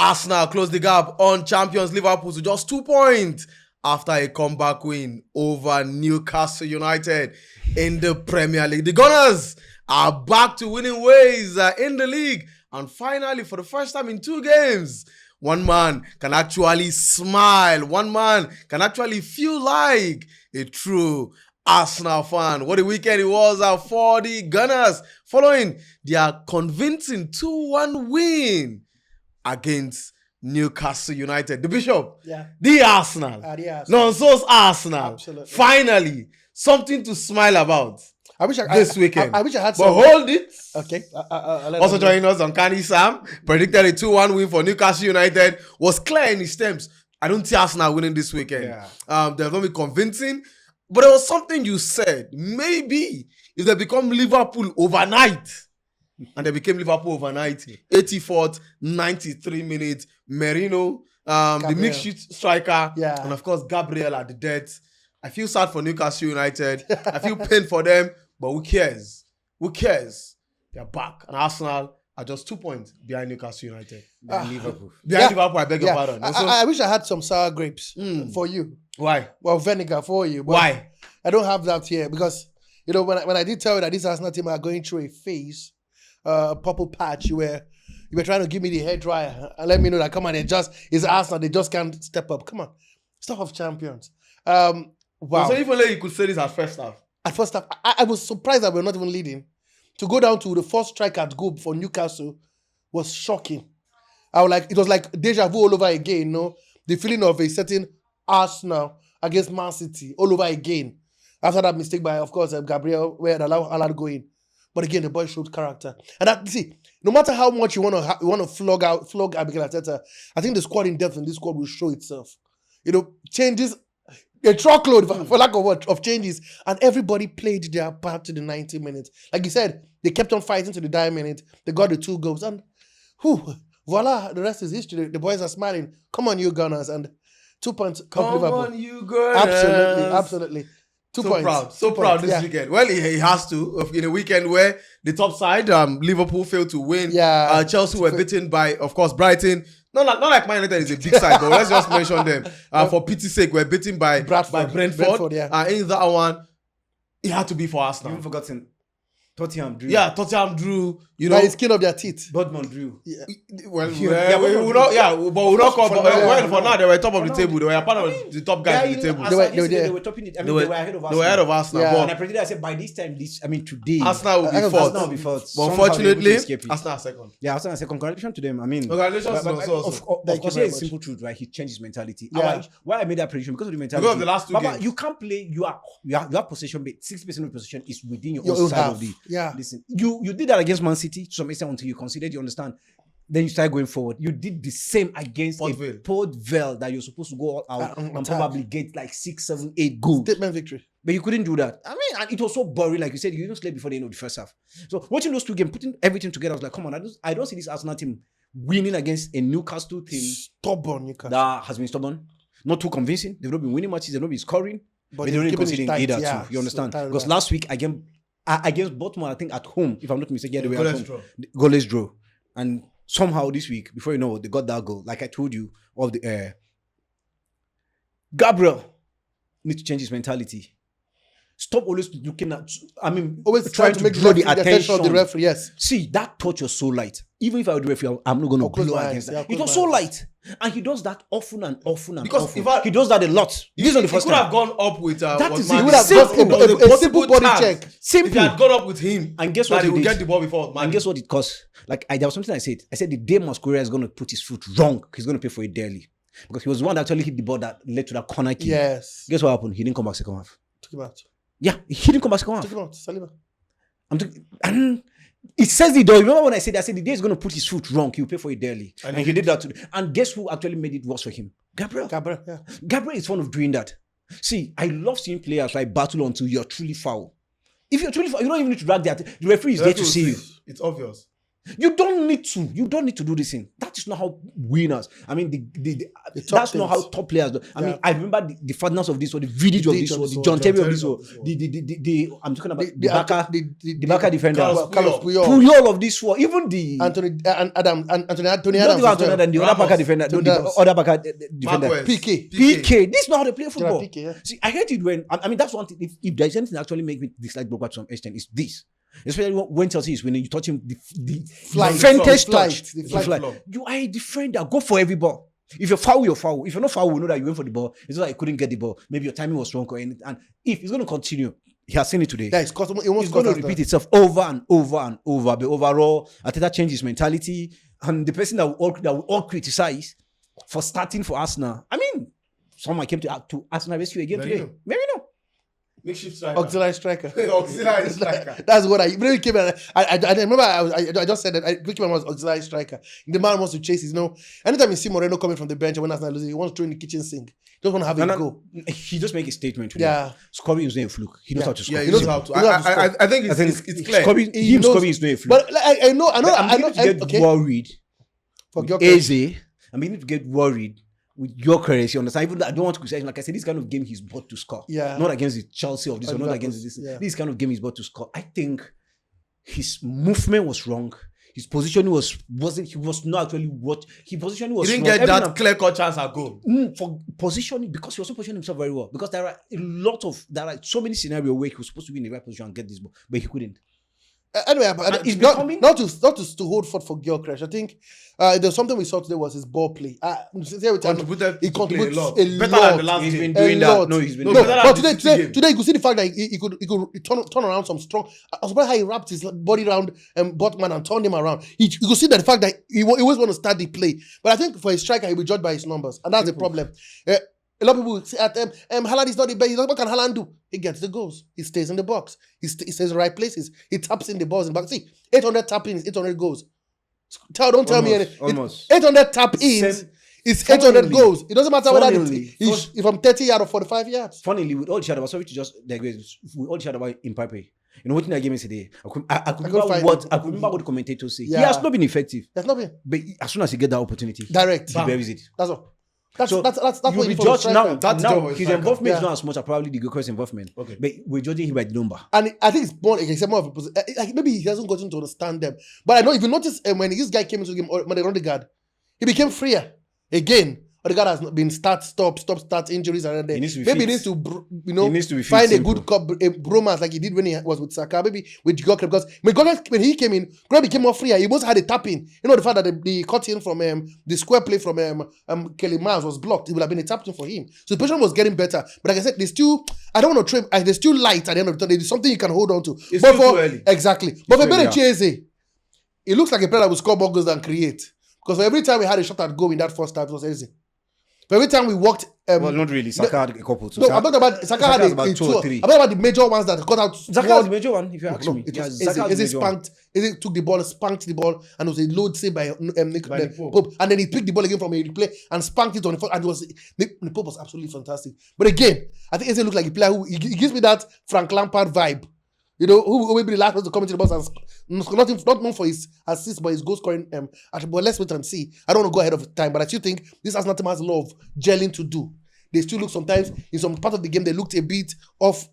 Arsenal closed the gap on champions Liverpool to just 2 points after a comeback win over Newcastle United in the Premier League. The Gunners are back to winning ways in the league, and finally, for the first time in 2 games, one man can actually smile. One man can actually feel like a true Arsenal fan. What a weekend it was for the Gunners following their convincing 2-1 win against Newcastle United. The Bishop, the Arsenal. Nonso's Arsenal. Absolutely. Finally, something to smile about. I wish this weekend. I wish I had but some. hold it. Okay. Also joining us on Canny Sam, predicted a 2-1 win for Newcastle United, was clear in his terms. I don't see Arsenal winning this weekend. They've not been convincing. But there was something you said. Maybe if they become Liverpool overnight, and they became Liverpool overnight, 84th, 93 minutes, MERINO, the mixed striker, and of course Gabriel at the death. I feel sad for Newcastle United. I feel pain for them, but who cares? Who cares? They're back. And Arsenal are just 2 points behind Newcastle United. Behind Liverpool. Behind Liverpool, I beg your pardon. I wish I had some sour grapes for you. Why? Well, vinegar for you. But why? I don't have that here because, you know, when I did tell you that this Arsenal team are going through a phase, a purple patch, you were trying to give me the hair dryer and let me know that, come on, it's Arsenal, they just can't step up. Come on. Stuff of champions. Wow. So even though you could say this at first half. At first half, I was surprised that we're not even leading. To go down to the first strike at goal for Newcastle was shocking. It was like deja vu all over again, you know? The feeling of a certain Arsenal against Man City all over again. After that mistake by, of course, Gabriel, where they allowed go in. But again, the boy showed character. And no matter how much you want to flog Mikel Arteta, I think the squad in depth in this squad will show itself. You know, changes, a truckload, for lack of what, of changes. And everybody played their part to the 90 minutes. Like you said, they kept on fighting to the dying minute. They got the 2 goals. And voila, the rest is history. The boys are smiling. Come on, you Gunners. And 2 points. Come on, you Gunners. Absolutely. 2 points. So proud this weekend. Well, he has to. In a weekend where the top side, Liverpool failed to win. Chelsea were beaten by, of course, Brighton. Not like Man United is a big side, but let's just mention them. For pity's sake, we're beaten by Brentford. In that one, it had to be for Arsenal. You've forgotten. Tottenham drew. Yeah, Tottenham drew. You know, by the skin of their teeth. Bodman drew. But we're not for now. They were top of the table. They were part of the top guys in the table. They were topping it. I mean, they were ahead of Arsenal. They were ahead of Arsenal. And I predicted, I said, by this time, today, Arsenal will be fourth. But unfortunately, Arsenal are second. Yeah, Arsenal are second. Congratulations to them. I mean, congratulations of course, here's a simple truth, right? He changed his mentality. Why I made that prediction? Because of the mentality. Because of the last 2 games. You can't play. You have possession, but 60% of possession is within your own side of the. Listen, you did that against Man City to some extent until you considered, you understand. Then you start going forward. You did the same against Port Vale that you're supposed to go all out and probably get like 6, 7, 8 goals. Statement victory. But you couldn't do that. I mean, and it was so boring. Like you said, you didn't sleep before the end of the first half. So watching those 2 games, putting everything together, I was like, come on, I don't see this Arsenal team winning against a Newcastle team. Stubborn Newcastle. That has been stubborn. Not too convincing. They've not been winning matches. They've not been scoring. But they've not been conceding either too. You understand? Because last week, against Baltimore, I think at home, if I'm not mistaken, they were at home. Goalless draw. And somehow this week, before you know, they got that goal. Like I told you, of the Gabriel needs to change his mentality. Stop always looking at. Always trying to draw the attention of the referee. Yes. See, that touch was so light. Even if I were the referee, I'm not going to blow against that. It was so light, and he does that often and often. Because he does that a lot. This is not the first time. He could have gone up with. That is it. He would have got a simple body check. Simple. If he had gone up with him, and guess what? He would get the ball before. And guess what it cost? Like there was something I said. I said the day Masquerade is going to put his foot wrong, he's going to pay for it dearly. Because he was the one that actually hit the ball that led to that corner kick. Yes. Guess what happened? He didn't come back second half. Took him out. Yeah, he didn't come back second half. Took him out. Saliba. And it says it though. Remember when I said the day he's going to put his foot wrong, he'll pay for it dearly. And he did that today. And guess who actually made it worse for him? Gabriel. Yeah. Gabriel is fond of doing that. See, I love seeing players like battle until you're truly foul. If you're truly foul, you don't even need to drag that. The referee is there to see you. It's obvious. You don't need to. You don't need to do this thing. That is not how winners. I mean, that's not how top players do. I mean, I remember the fatness of this one, the video of this one, the John Terry of this one, I'm talking about the Baka defender, Puyol of this one, even the Anthony Adams, the other Baka defender, the other Baka defender, PK. This is not how they play football. See, I hate it when I mean that's one thing. If there's anything that actually make me dislike Drogba to some extent, is this. Especially when Chelsea is winning, you touch him, the faintest touch. You are a defender. Go for every ball. If you're foul, you're foul. If you're not foul, we know that you went for the ball. It's not like you couldn't get the ball. Maybe your timing was wrong or anything. And if it's going to continue, he has seen it today. Yeah, it's going to repeat itself over and over and over. But overall, Arteta changed his mentality. And the person that we all criticize for starting for Arsenal, I mean, someone came to Arsenal rescue again today. MERINO. Makeshift striker. Auxiliary striker. Auxiliary striker. That's what I came in. I remember I just said that Ricky Man was auxiliary striker. The man wants to chase his, anytime you see Moreno coming from the bench when Arsenal losing, he wants to throw in the kitchen sink. He doesn't want to have a go. He just make a statement today. Yeah. Scoring is not a fluke. He knows how to score. Yeah, he knows how to. I think it's clear. Scoring is not a fluke. But I know. I'm beginning to get worried for Eze. I'm beginning to get worried with your courage, you understand? Even though I don't want to criticize him, like I said, this kind of game he's bought to score. Yeah. Not against the Chelsea of this, or not against this. Yeah. This kind of game he's bought to score. I think his movement was wrong. His positioning wasn't. He was not actually what his positioning was. He didn't get that clear-cut chance at goal. For positioning, because he also positioned himself very well. Because there are so many scenarios where he was supposed to be in the right position and get this ball, but he couldn't. Anyway, not to hold forth for Gyökeres. I think there's something we saw today was his ball play. He contributes a lot. Better than the last He's game. been doing that. No, he's been doing that. But today you could see the fact that he could turn around some strong. I was surprised how he wrapped his body around Botman and turned him around. You could see that the fact that he always want to start the play. But I think for a striker, he'll be judged by his numbers, and that's the problem. A lot of people say at Haaland is not the best. What can Haaland do? He gets the goals. He stays in the box. He stays in the right places. He taps in the balls in the back. See, 800 tap-ins, 800 goals. Don't tell me anything. Almost. 800 tap-ins is 800 goals. It doesn't matter whether if I'm 30 yards or 45 yards. Funnily, with all the shadow, sorry to just digress. With all the shadow about Mbappe, what that game is today? I could remember what the commentators say. Yeah. He has not been effective. He has not been. But as soon as he get that opportunity, direct, he buries it. That's all. That's you'll what be judged now. Now his involvement is not as much as probably the Gyökeres involvement. Okay. But we're judging him by the number. And I think it's more of a like maybe he hasn't gotten to understand them. But I know if you notice when this guy came into the game, Odegaard, he became freer again. Odegaard has been start injuries around there. Maybe he needs to find a good bromance like he did when he was with Saka, maybe with Gyökeres, because when he came in, Gyökeres became more freer. He must have had a tap in. The fact that the cut in from the square play from Kelly Miles was blocked. It would have been a tap in for him. So the position was getting better. But like I said, I don't want to trim. There's still light at the end of the tunnel. There's something you can hold on to. It's too early. Exactly. But for Benechese, it looks like a player that will score more goals than create. Because for every time we had a shot at goal in that first half, it was easy. But every time we walked... well, not really. Saka had a couple. No, I'm talking about... Saka had about 2 or 3. I'm talking about the major ones that got out... Saka was the major one, if you ask me. Eze took the ball, spanked the ball, and it was a load saved by Pope. And then he picked the ball again from a replay and spanked it on the first... And the Pope was absolutely fantastic. But again, I think Eze looked like a player who... He gives me that Frank Lampard vibe. Who will be the last person to come into the box and not known for his assists, but his goal scoring. But let's wait and see. I don't want to go ahead of time, but I still think this Arsenal team has a lot of gelling to do. They still look sometimes in some part of the game they looked a bit off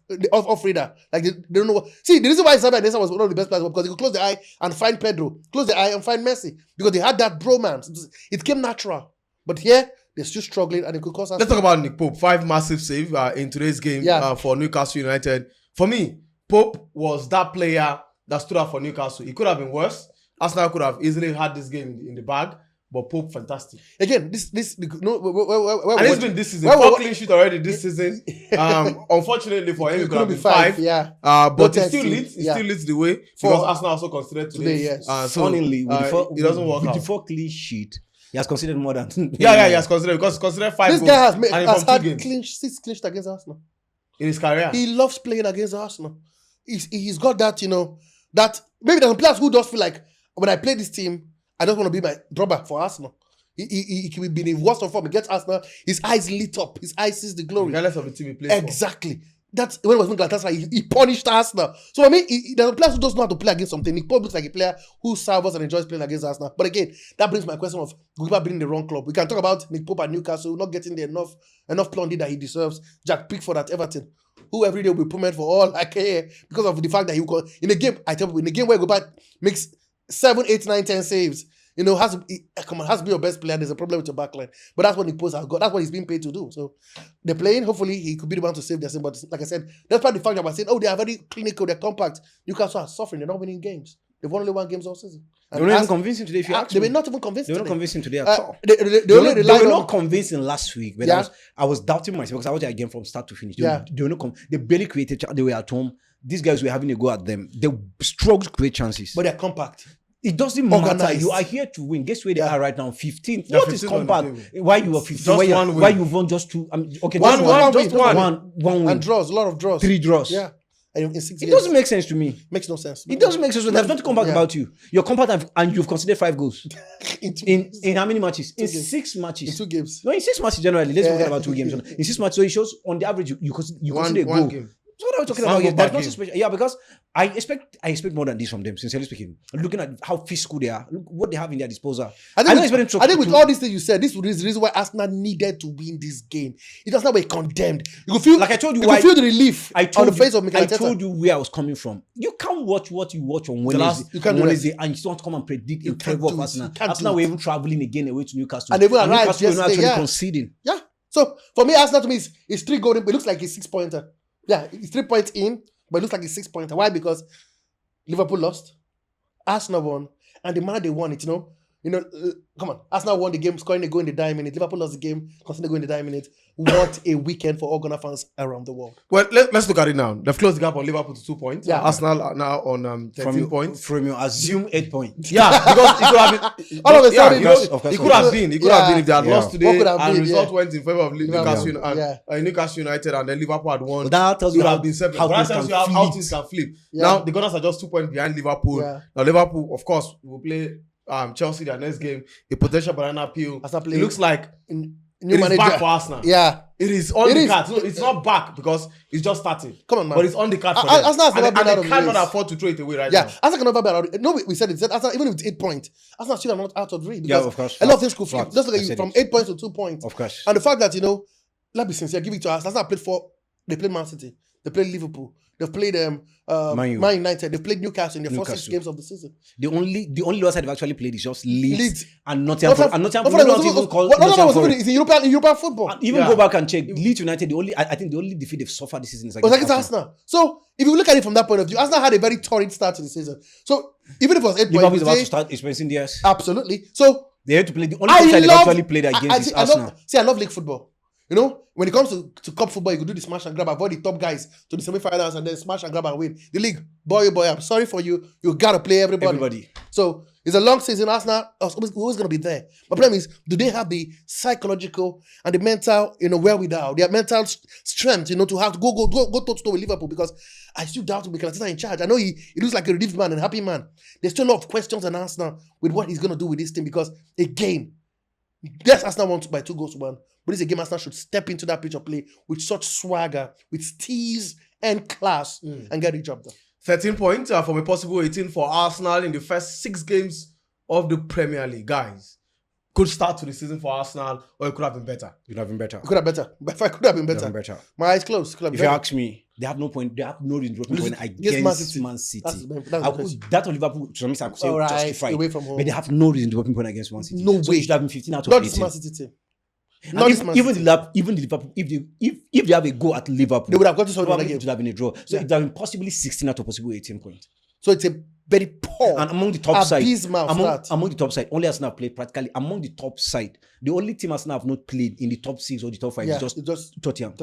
radar. Like they don't know what. See, the reason why Xavi Nesta was one of the best players was because he could close the eye and find Pedro, close the eye and find Messi, because they had that bromance. It came natural. But here they're still struggling, and it could cause us. Let's talk about Nick Pope. 5 massive saves in today's game for Newcastle United. For me, Pope was that player that stood out for Newcastle. It could have been worse. Arsenal could have easily had this game in the bag, but Pope, fantastic. Again, this and it's been this season. 4 clean sheet already this season. Unfortunately for him, it could have been 5. Yeah. But it still leads. It still leads the way because Arsenal also considered today. Yes. Funnily, it doesn't work out. With the 4 clean sheet, he has considered more than. He has considered, because he considered 5 goals. This guy has had 6 clean sheets against Arsenal in his career. He loves playing against Arsenal. He's got that, that maybe there's players who does feel like when I play this team, I don't want to be my drawback for Arsenal. He can be in worst of form. He gets Arsenal, his eyes lit up, his eyes sees the glory. Regardless of the team he plays exactly. That's when it was Galatasaray. He punished Arsenal. So I mean, there's a player who doesn't know how to play against something. Nick Pope looks like a player who serves and enjoys playing against Arsenal. But again, that brings my question of Goalkeeper being in the wrong club. We can talk about Nick Pope at Newcastle not getting the enough play that he deserves. Jack Pickford at Everton, who every day will be pumped for all like because of the fact that he will in a game. I tell you, in a game where Goalkeeper makes 7, 8, 9, 10 saves. Has to be your best player. There's a problem with your backline. But that's what Nick Pope has got. That's what he's being paid to do. So they're playing. Hopefully, he could be the one to save their team. But like I said, that's part of the fact that we're saying, they are very clinical, they're compact. Newcastle are suffering. They're not winning games. They've only won games all season. They were not even convincing today. If you ask they me, were not even convincing. They were not convincing today at all. They were not convincing last week. But I was doubting myself because I watched that game from start to finish. They were not. They barely created. They were at home. These guys were having a go at them. They struggled to create chances. But they're compact. It doesn't matter. You are here to win. Guess where they are right now? 15th. What is compact? Why you are 15? Why you've won just 2? Okay, one win. And draws. A lot of draws. 3 draws. Yeah. And in 6 it games. doesn't make sense to me. Makes no sense. It doesn't make sense. There's nothing compact about you. You're compact and you've conceded 5 goals. in how many matches? In 6 matches. In 2 games. No, in 6 matches generally. Let's forget about 2 games. In 6 matches, so it shows on the average you conceded a goal. Game. So what are we talking about here? That's nothing special. Yeah, because I expect more than this from them, sincerely speaking. Looking at how physical they are, look what they have in their disposal. I think with all these things you said, this is the reason why Arsenal needed to win this game. It was not be condemned. You could feel, like I told you, you could feel the relief on the face of Mikel Arteta. I told you where I was coming from. You can't watch what you watch on Wednesday, and you still want to come and predict in favor of Arsenal. Arsenal were even traveling again away to Newcastle. And they even arrived yesterday, conceding. Yeah. So for me, Arsenal to me is 3 goals. It looks like a 6-pointer. Yeah, it's 3 points in, but it looks like a 6-pointer. Why? Because Liverpool lost, Arsenal won, and the manner they won it, come on. Arsenal won the game, scoring a goal in the dying minute. Liverpool lost the game, conceding a goal in the dying minute. What a weekend for all Ghana fans around the world. Well, let's look at it now. They've closed the gap on Liverpool to 2 points. Yeah. Arsenal are now on 13 points. From your assume 8 points. Yeah, because it could have been. All of a sudden, it could have been. It could have been if they had lost today and been, result went in favor of Newcastle United and then Liverpool had won. But that tells you how things can flip. Now the Gunners are just 2 points behind Liverpool. Yeah. Now Liverpool, of course, will play Chelsea their next game. A potential banana peel. It looks like it is back for Arsenal. Yeah. It is on the card. No, it's not back because it's just starting. Come on, man. But it's on the card for them. Arsenal's never been out of the race. They cannot afford to throw it away right now. Arsenal can never be out of it. No, we said it. Arsenal, even if it's 8 points, Arsenal still are not out of the race. Yeah, of course. A lot of things could flip. Just like from 8 points to 2 points. Of course. And the fact that, let's be sincere, give it to us. Arsenal they played Man City. They played Liverpool. They've played Man United. They've played Newcastle in the first 6 games of the season. The only loss they've actually played is just Leeds and Nottingham. It's in European football. Go back and check. Leeds United, I think the only defeat they've suffered this season is against Arsenal. So if you look at it from that point of view, Arsenal had a very torrid start to the season. So even if it was 8 points, Liverpool is about to start experiencing theirs. Absolutely. So they had to play the only time they've actually played against is Arsenal. I love league football. When it comes to cup football, you could do the smash and grab, avoid the top guys to the semi-finals and then smash and grab and win. The league, boy, I'm sorry for you. You got to play everybody. So it's a long season. Arsenal are always going to be there. My problem is, do they have the psychological and the mental, wherewithal, their mental strength, to have to go toe-to-toe with Liverpool? Because I still doubt Mikel Arteta in charge. I know he looks like a relieved man and a happy man. There's still a lot of questions on Arsenal with what he's going to do with this team because, again, yes, Arsenal won by 2 goals to 1. But this is a game Arsenal should step into that pitch of play with such swagger, with steeze and class and get the job done. 13 points from a possible 18 for Arsenal in the first 6 games of the Premier League. Guys, good start to the season for Arsenal, or it could have been better. It could have been better. It could have been better. But if I could have been better. My eyes closed. If you ask me, they have no point. They have no reason to win against Man City. That of Liverpool, to some extent, I could say justified. Away from home. But they have no reason to win against Man City. No way. So it should have been 15 out of 18. Not this Man City team. Even the Liverpool, if they have a go at Liverpool, they would have got to another game. It would have been a draw. So it would have been possibly 16 out of possible 18 points. So it's a very poor, and among the top side, among the top side, only Arsenal have played practically among the top side. The only team Arsenal have not played in the top 6 or the top 5 is just Tottenham.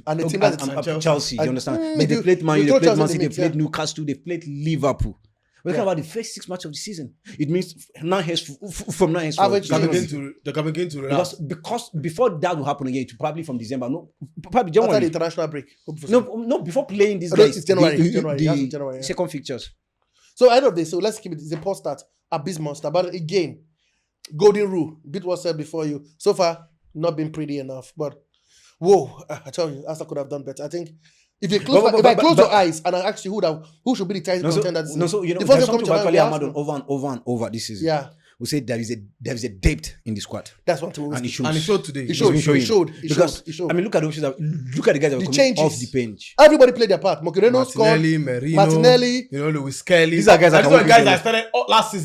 And the team and Chelsea. You understand? But they played Man U, they played Man City, they played Newcastle, they played Liverpool. We're talking about the first 6 matches of the season. It means from now henceforth, they're coming to relax. Because before that will happen again, probably from December. No, probably January. After the international break. No, before playing these guys. It's January. Second fixtures. So end of this, so let's keep it. It's a poor start. Abysmal start. But again, golden rule. Bit was said before you. So far, not been pretty enough. But Whoa, I tell you, Arsenal could have done better. I think if you close, if I close your eyes and I ask you who should be the title contender this season, so you know, the first there's thing something comes to actually mind hammered will on over and over this season. Yeah, We say there is a depth in the squad. that's what we And it shows. And it showed today. It showed. Because I mean, look at the guys that were coming changes. off the bench. Everybody played their part. Mokereno scored. Martinelli, Merino, Martinelli. Lewis Kelly. These are guys that that started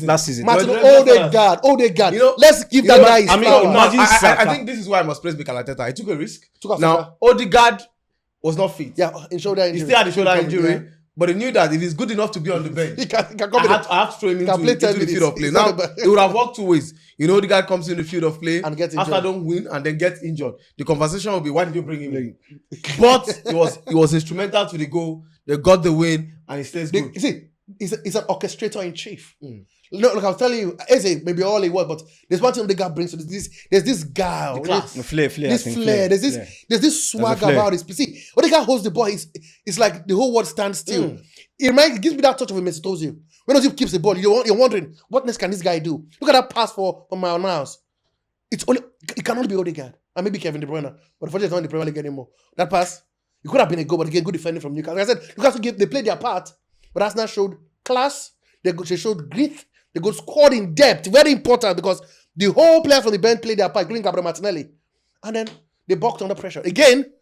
last season. Odegaard. Let's give that guy his flowers. I think this is why I must praise Mikel Arteta. He took a risk. Now, Odegaard was not fit. Yeah, in shoulder injury. He still had a shoulder injury. But he knew that if he's good enough to be on the bench, he can come I have to throw him into the field of play. Now, it would have worked two ways. The guy comes in the field of play and gets injured. After don't win and then gets injured. The conversation will be, why did you bring him in? But he was instrumental to the goal. They got the win and he stays good. You see, he's an orchestrator in chief. Look, I'll tell you, Eze maybe all he was, but there's one thing Odegaard brings to this. There's this guy, flair. There's this swagger about his. See, Odegaard holds the ball. It's like the whole world stands still. It gives me that touch of a Mesut Ozil. When Ozil keeps the ball, you're wondering what next can this guy do? Look at that pass for Miles. It can only be Odegaard and maybe Kevin De Bruyne, but unfortunately, it's not in the Premier League anymore. That pass, it could have been a goal, but again, good defending from Newcastle. Like I said, Newcastle they played their part, but Arsenal showed class. They showed grit. They got scored in depth. Very important because the whole players from the bench played their part, including Gabriel Martinelli. And then they balked under pressure. Again,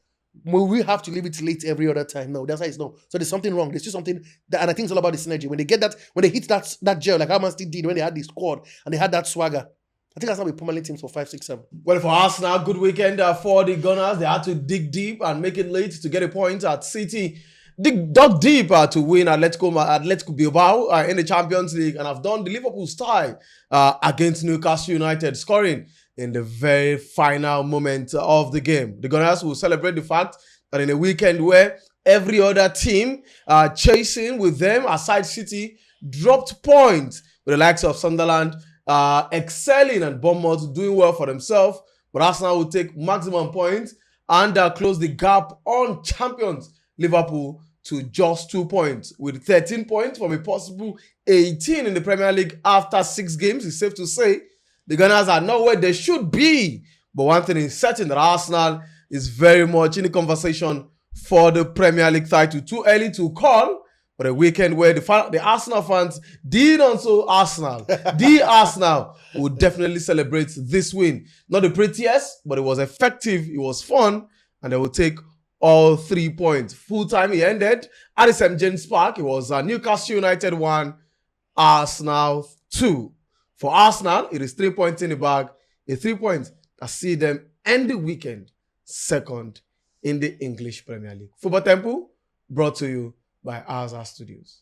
we have to leave it late every other time. No, that's how it's no. So there's something wrong. There's still something and I think it's all about the synergy. When they get that, when they hit that gel, like how Man City did when they had the squad and they had that swagger. I think that's how we permanently teams for 5, 6, 7. Well, for Arsenal, good weekend for the Gunners. They had to dig deep and make it late to get a point at City. Dug deep to win Atletico Bilbao in the Champions League, and I've done the Liverpool style against Newcastle United, scoring in the very final moment of the game. The Gunners will celebrate the fact that in a weekend where every other team chasing with them, aside City, dropped points with the likes of Sunderland excelling and Bournemouth doing well for themselves, but Arsenal will take maximum points and close the gap on champions Liverpool to just 2 points, with 13 points from a possible 18 in the Premier League after 6 games. It's safe to say the Gunners are not where they should be. But one thing is certain, that Arsenal is very much in the conversation for the Premier League title. Too early to call, but a weekend where the Arsenal fans did also Arsenal. The Arsenal will definitely celebrate this win. Not the prettiest, but it was effective, it was fun, and they will take all 3 points. Full time it ended at the St. James Park. It was Newcastle United 1, Arsenal 2. For Arsenal, it is 3 points in the bag. A 3 points that see them end the weekend second in the English Premier League. Football Temple brought to you by Azar Studios.